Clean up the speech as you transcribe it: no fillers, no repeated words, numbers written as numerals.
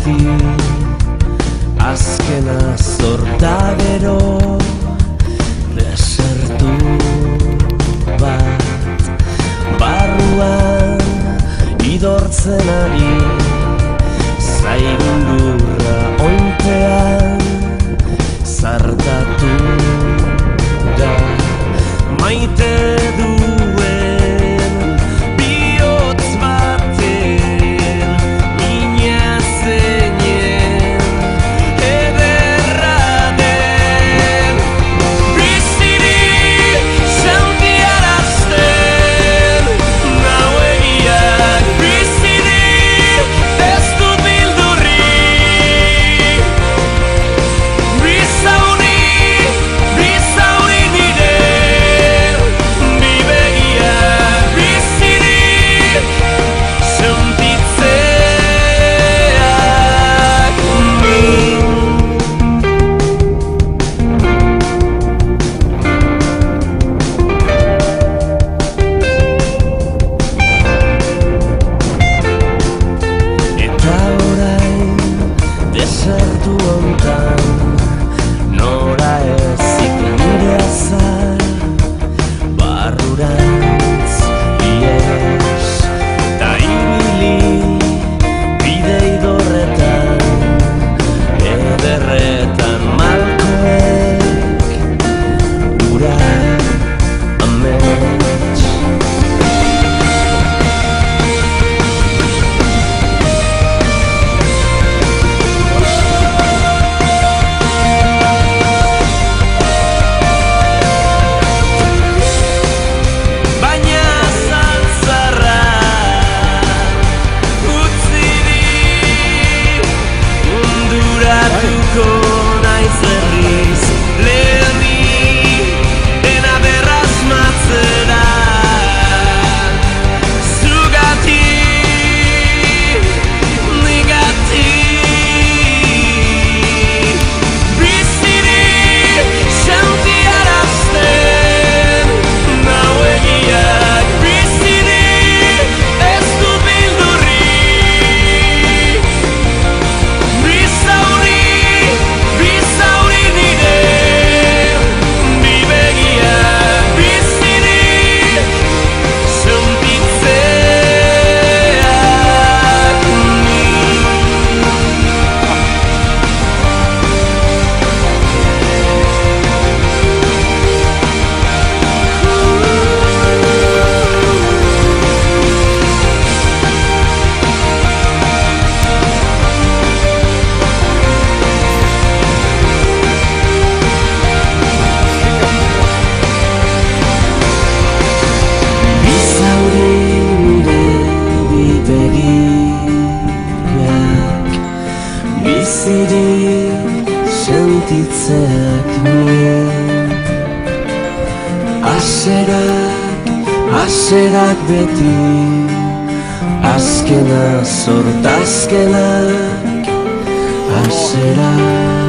beti azkena zorta gero desertu bat barruan idortzen ari zaigun lurra ointean zartatu da maite duen bihotz baten inazeinen ederra den bizirik sentiarazten nauegiak bizirik ez dut bildurrik bizauri nire bibegiak bizirik sentitzeak min eta orain desertu hontan nora ezik nire azar barrurantz ies ta ibili bide idorretan ederretan malkoek ura amets baina zantzarra utzirik unduratuko naiz berriz lehenik dena berrasmatzera zugatik nigatik bizirik sentiarazten nauegiak bizirik ez dut bildurrik bizauri nire bibegiak bizirik sentitzeak min bizauri nire bibegiak bizirik sentitzeak min aserak beti azkena zortazkenak aserak